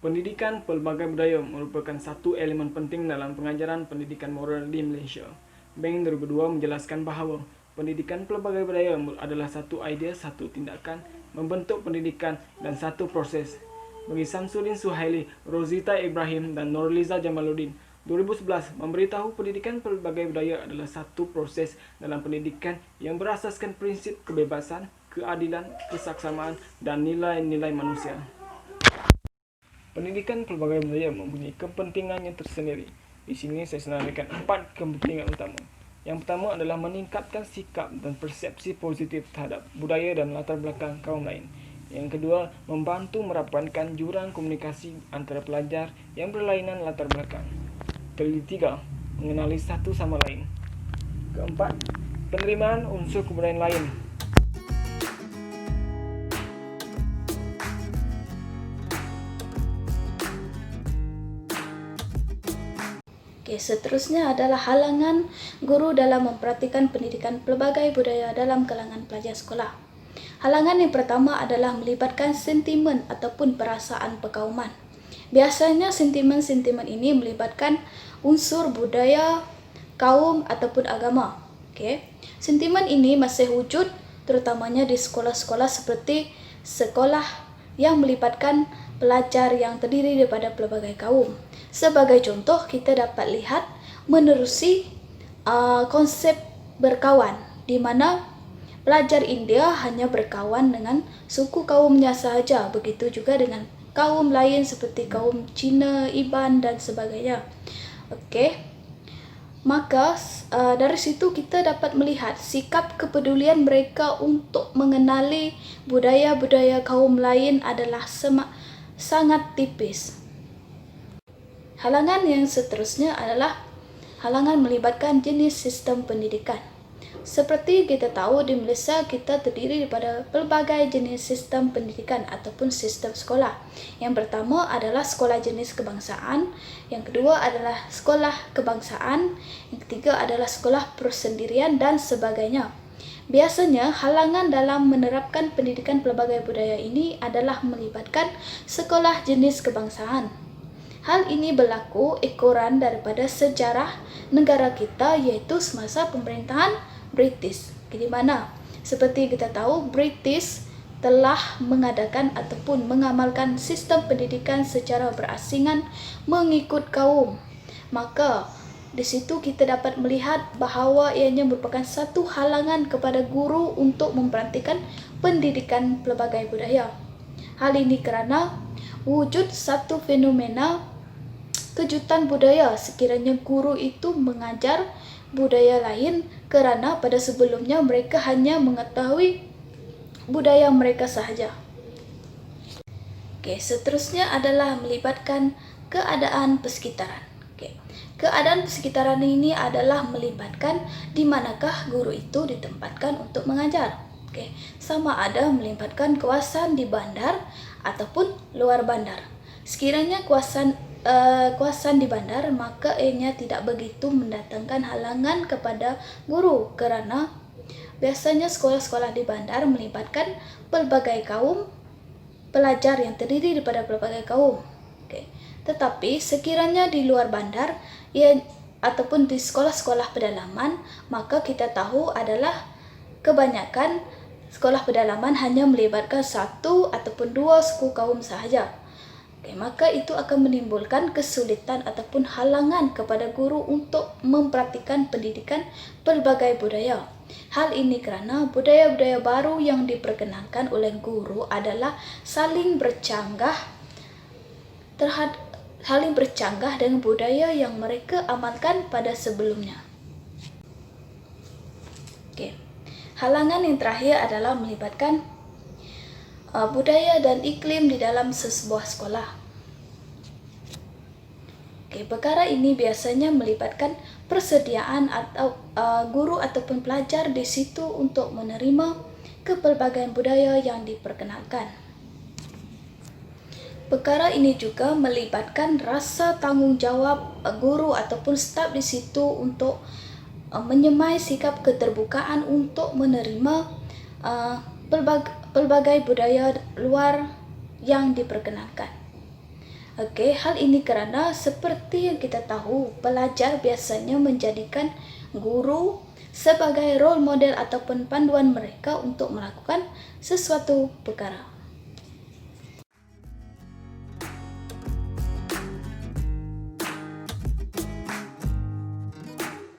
Pendidikan pelbagai budaya merupakan satu elemen penting dalam pengajaran pendidikan moral di Malaysia. Bank 2002 menjelaskan bahawa pendidikan pelbagai budaya adalah satu idea, satu tindakan, membentuk pendidikan dan satu proses. Bagi Samsudin Suhaili, Rosita Ibrahim dan Norliza Jamaluddin, 2011 memberitahu pendidikan pelbagai budaya adalah satu proses dalam pendidikan yang berasaskan prinsip kebebasan, keadilan, kesaksamaan dan nilai-nilai manusia. Pendidikan pelbagai budaya mempunyai kepentingannya tersendiri. Di sini saya senaraikan 4 kepentingan utama. Yang pertama adalah meningkatkan sikap dan persepsi positif terhadap budaya dan latar belakang kaum lain. Yang kedua, membantu merapatkan jurang komunikasi antara pelajar yang berlainan latar belakang. Ketiga, mengenali satu sama lain. Keempat, penerimaan unsur kebudayaan lain. Seterusnya adalah halangan guru dalam memperhatikan pendidikan pelbagai budaya dalam kalangan pelajar sekolah. Halangan yang pertama adalah melibatkan sentimen ataupun perasaan perkauman. Biasanya sentimen-sentimen ini melibatkan unsur budaya, kaum ataupun agama. Sentimen ini masih wujud terutamanya di sekolah-sekolah seperti sekolah yang melibatkan pelajar yang terdiri daripada pelbagai kaum. Sebagai contoh, kita dapat lihat menerusi konsep berkawan, di mana pelajar India hanya berkawan dengan suku kaumnya sahaja. Begitu juga dengan kaum lain seperti kaum Cina, Iban dan sebagainya. Maka dari situ kita dapat melihat sikap kepedulian mereka untuk mengenali budaya-budaya kaum lain adalah sangat tipis. Halangan yang seterusnya adalah halangan melibatkan jenis sistem pendidikan. Seperti kita tahu, di Malaysia kita terdiri daripada pelbagai jenis sistem pendidikan ataupun sistem sekolah. Yang pertama adalah sekolah jenis kebangsaan, yang kedua adalah sekolah kebangsaan, yang ketiga adalah sekolah persendirian dan sebagainya. Biasanya halangan dalam menerapkan pendidikan pelbagai budaya ini adalah melibatkan sekolah jenis kebangsaan. Hal ini berlaku ekoran daripada sejarah negara kita, iaitu semasa pemerintahan British. Di mana seperti kita tahu, British telah mengadakan ataupun mengamalkan sistem pendidikan secara berasingan mengikut kaum. Maka di situ kita dapat melihat bahawa ianya merupakan satu halangan kepada guru untuk memperhatikan pendidikan pelbagai budaya. Hal ini kerana wujud satu fenomena kejutan budaya sekiranya guru itu mengajar budaya lain, kerana pada sebelumnya mereka hanya mengetahui budaya mereka sahaja. Seterusnya adalah melibatkan keadaan persekitaran. Keadaan persekitaran ini adalah melibatkan di manakah guru itu ditempatkan untuk mengajar. Sama ada melibatkan kawasan di bandar ataupun luar bandar. Sekiranya kawasan di bandar, maka ianya tidak begitu mendatangkan halangan kepada guru, kerana biasanya sekolah-sekolah di bandar melibatkan pelbagai kaum pelajar yang terdiri daripada pelbagai kaum. Tetapi sekiranya di luar bandar ataupun di sekolah-sekolah pedalaman, maka kita tahu adalah kebanyakan sekolah pedalaman hanya melibatkan satu ataupun dua suku kaum sahaja. Maka itu akan menimbulkan kesulitan ataupun halangan kepada guru untuk memperhatikan pendidikan pelbagai budaya. Hal ini kerana budaya-budaya baru yang diperkenalkan oleh guru adalah saling bercanggah dengan budaya yang mereka amalkan pada sebelumnya. Halangan yang terakhir adalah melibatkan budaya dan iklim di dalam sebuah sekolah. Perkara ini biasanya melibatkan persediaan atau guru ataupun pelajar di situ untuk menerima kepelbagaian budaya yang diperkenalkan. Perkara ini juga melibatkan rasa tanggungjawab guru ataupun staf di situ untuk menyemai sikap keterbukaan untuk menerima pelbagai budaya luar yang diperkenalkan. Oke, hal ini karena seperti yang kita tahu, pelajar biasanya menjadikan guru sebagai role model ataupun panduan mereka untuk melakukan sesuatu perkara.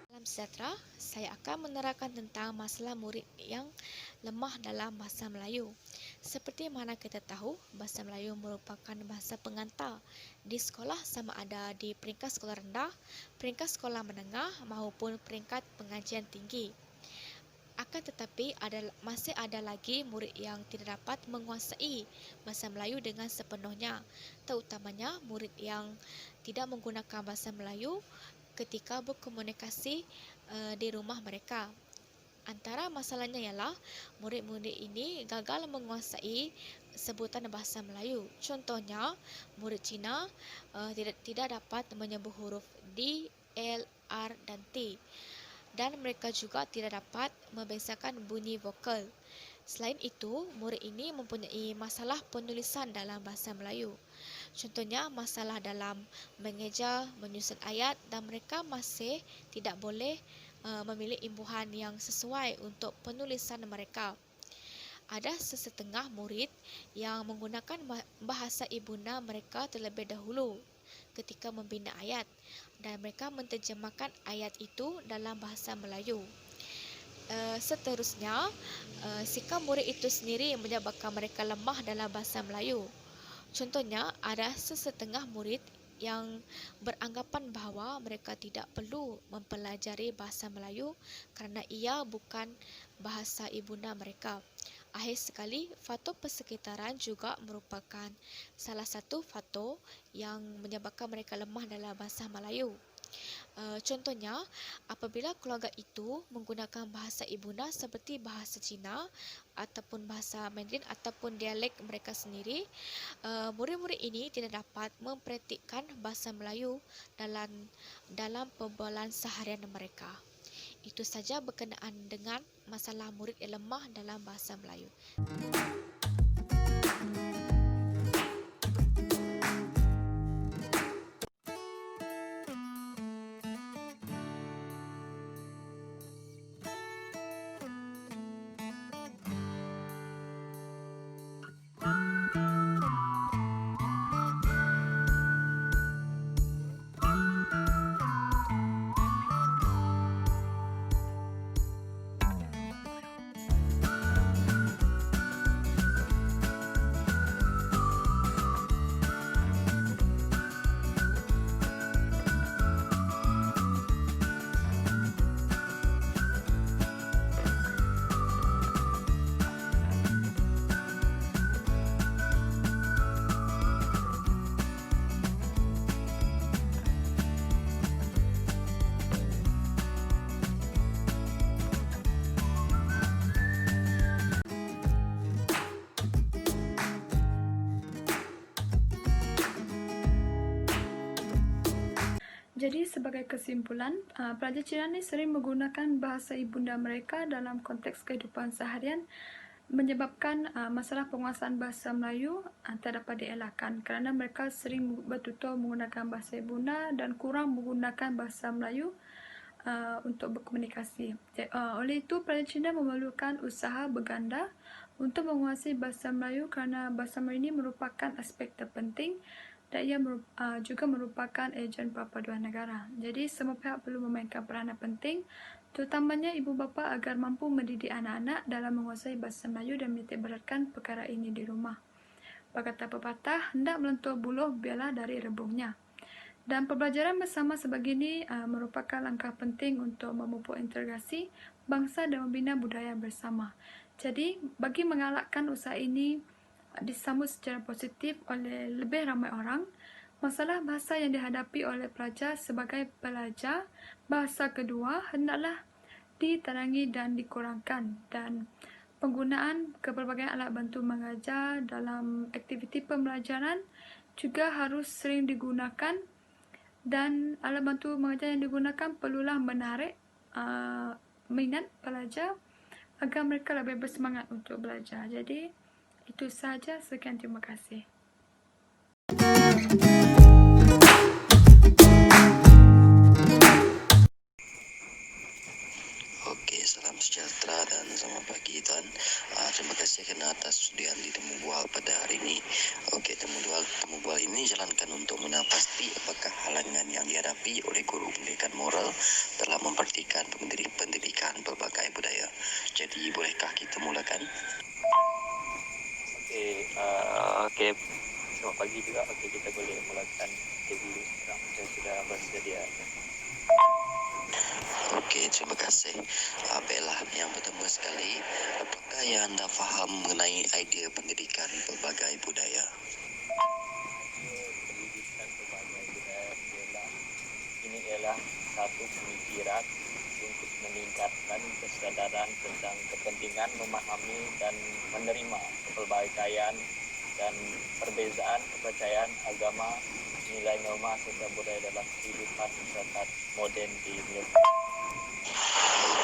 Salam sejahtera, saya akan menerangkan tentang masalah murid yang lemah dalam bahasa Melayu. Seperti mana kita tahu, bahasa Melayu merupakan bahasa pengantar di sekolah sama ada di peringkat sekolah rendah, peringkat sekolah menengah maupun peringkat pengajian tinggi. Akan tetapi masih ada lagi murid yang tidak dapat menguasai bahasa Melayu dengan sepenuhnya, terutamanya murid yang tidak menggunakan bahasa Melayu ketika berkomunikasi di rumah mereka. Antara masalahnya ialah murid-murid ini gagal menguasai sebutan bahasa Melayu. Contohnya, murid Cina tidak dapat menyebut huruf D, L, R dan T. Dan mereka juga tidak dapat membiasakan bunyi vokal. Selain itu, murid ini mempunyai masalah penulisan dalam bahasa Melayu. Contohnya, masalah dalam mengeja, menyusun ayat dan mereka masih tidak boleh memilih imbuhan yang sesuai untuk penulisan mereka. Ada sesetengah murid yang menggunakan bahasa ibunda mereka terlebih dahulu ketika membina ayat dan mereka menterjemahkan ayat itu dalam bahasa Melayu. Seterusnya, sikap murid itu sendiri menyebabkan mereka lemah dalam bahasa Melayu. Contohnya, ada sesetengah murid yang beranggapan bahawa mereka tidak perlu mempelajari bahasa Melayu kerana ia bukan bahasa ibunda mereka. Akhir sekali, faktor persekitaran juga merupakan salah satu faktor yang menyebabkan mereka lemah dalam bahasa Melayu. Contohnya, apabila keluarga itu menggunakan bahasa ibunda seperti bahasa Cina ataupun bahasa Mandarin ataupun dialek mereka sendiri, murid-murid ini tidak dapat mempraktikkan bahasa Melayu dalam perbualan seharian mereka. Itu saja berkenaan dengan masalah murid yang lemah dalam bahasa Melayu. Jadi sebagai kesimpulan, pelajar Cina ni sering menggunakan bahasa ibunda mereka dalam konteks kehidupan seharian menyebabkan masalah penguasaan bahasa Melayu tak dapat dielakkan kerana mereka sering bertutur menggunakan bahasa ibunda dan kurang menggunakan bahasa Melayu untuk berkomunikasi. Oleh itu, pelajar Cina memerlukan usaha berganda untuk menguasai bahasa Melayu kerana bahasa Melayu ini merupakan aspek terpenting dan ia juga merupakan ejen perpaduan negara. Jadi, semua pihak perlu memainkan peranan penting, terutamanya ibu bapa agar mampu mendidik anak-anak dalam menguasai bahasa Melayu dan menitikberatkan perkara ini di rumah. Berkata pepatah, hendak melentur buluh biarlah dari rebungnya. Dan pembelajaran bersama sebegini merupakan langkah penting untuk memupuk integrasi bangsa dan membina budaya bersama. Jadi, bagi mengalakkan usaha ini disambut secara positif oleh lebih ramai orang, masalah bahasa yang dihadapi oleh pelajar sebagai pelajar bahasa kedua hendaklah diterangi dan dikurangkan, dan penggunaan pelbagai alat bantu mengajar dalam aktiviti pembelajaran juga harus sering digunakan, dan alat bantu mengajar yang digunakan perlulah menarik minat pelajar agar mereka lebih bersemangat untuk belajar. Jadi, itu sahaja. Sekian, terima kasih. apakah halangan yang dihadapi oleh guru pendidikan moral dalam memperhatikan pendidikan pelbagai budaya? Jadi bolehkah kita mulakan? Okey. Selamat pagi juga. Okey, kita boleh mulakan dulu sekarang. Saya sudah bersedia. Okey, terima kasih. Bella, yang pertama sekali, apakah yang anda faham mengenai idea pendidikan pelbagai budaya? Pendidikan pelbagai budaya ialah satu pemikiran untuk meningkatkan kesadaran tentang kepentingan memahami dan menerima kepelbagaian dan perbezaan kepercayaan agama, nilai norma serta budaya dalam kehidupan masyarakat moden di Malaysia.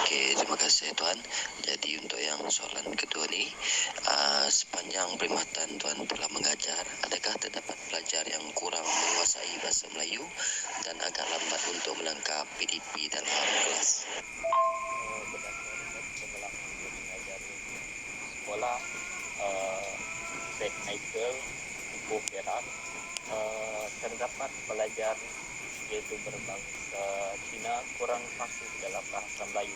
Okey, terima kasih Tuan. Jadi untuk yang soalan kedua ni, sepanjang perkhidmatan Tuan telah mengajar, adakah terdapat pelajar yang kurang menguasai bahasa Melayu dan agak lambat untuk menangkap PDP dalam kelas? Berdasarkan pengalaman mengajar di sekolah St. Michael, Ipoh Perak, terdapat pelajar iaitu berbangsa Cina kurang fasih dalam bahasa Melayu.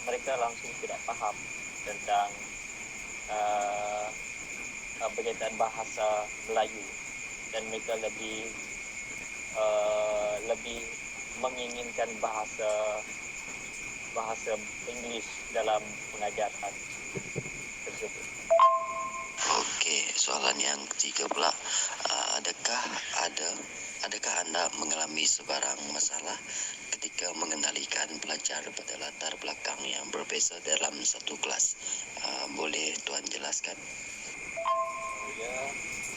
Mereka langsung tidak faham tentang berkaitan bahasa Melayu dan mereka lebih menginginkan bahasa Inggeris dalam pengajaran tersebut. Okey, soalan yang ketiga pula, adakah anda mengalami sebarang masalah ketika mengendalikan pelajar pada latar belakang yang berbeza dalam satu kelas? Boleh Tuan jelaskan?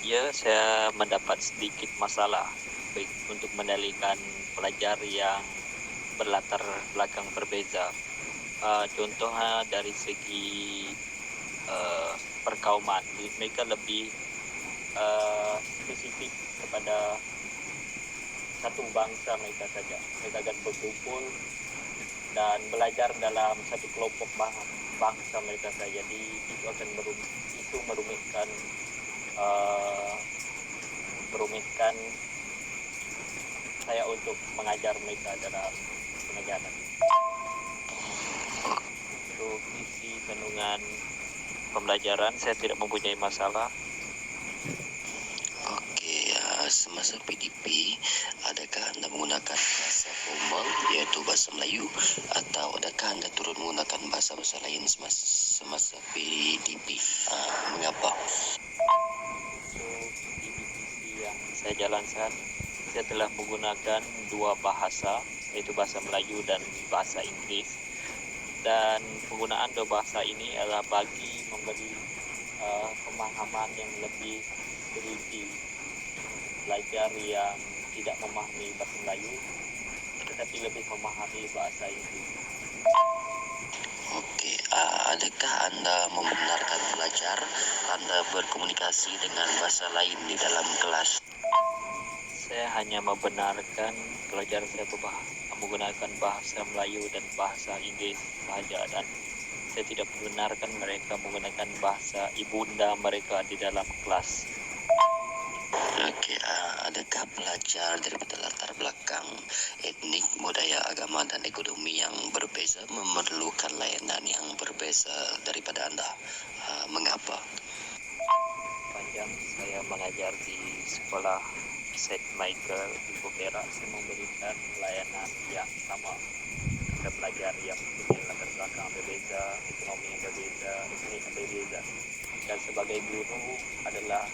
Ya, saya mendapat sedikit masalah baik untuk mengendalikan pelajar yang berlatar belakang berbeza. Contohnya dari segi perkauman, mereka lebih spesifik kepada satu bangsa mereka saja. Mereka akan berkumpul dan belajar dalam satu kelompok bangsa mereka saja. Jadi itu akan merumitkan saya untuk mengajar mereka dalam pengajaran. Untuk isi kandungan pembelajaran saya tidak mempunyai masalah. Okey, semasa PDP, adakah anda menggunakan bahasa formal iaitu bahasa Melayu atau adakah anda turut menggunakan bahasa-bahasa lain semasa PDP? Mengapa? Untuk di divisi yang saya jalankan, saya telah menggunakan dua bahasa, yaitu bahasa Melayu dan bahasa Inggeris. Dan penggunaan dua bahasa ini adalah bagi memberi pemahaman yang lebih teliti. Pelajar yang tidak memahami bahasa Melayu tetapi lebih memahami bahasa Inggeris. Okey, adakah anda membenarkan pelajar anda berkomunikasi dengan bahasa lain di dalam kelas? Saya hanya membenarkan pelajar saya menggunakan bahasa Melayu dan bahasa Inggeris sahaja, dan saya tidak membenarkan mereka menggunakan bahasa ibunda mereka di dalam kelas. Okey, adakah pelajar daripada latar belakang etnik, budaya, agama dan ekonomi yang berbeza memerlukan layanan yang berbeza daripada anda? Mengapa? Sepanjang saya mengajar di sekolah St. Michael di Perak, saya memberikan layanan yang sama kepada pelajar yang mempunyai latar belakang berbeza, ekonomi yang berbeza, etnik yang berbeza. Dan sebagai guru adalah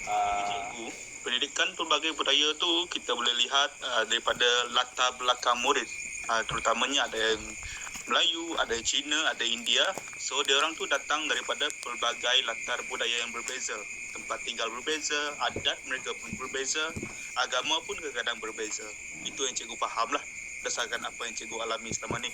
Cikgu, pendidikan pelbagai budaya tu kita boleh lihat daripada latar belakang murid. Terutamanya ada yang Melayu, ada Cina, ada India. So dia orang tu datang daripada pelbagai latar budaya yang berbeza. Tempat tinggal berbeza, adat mereka pun berbeza, agama pun kadang-kadang berbeza. Itu yang cikgu fahamlah berdasarkan apa yang cikgu alami selama ni.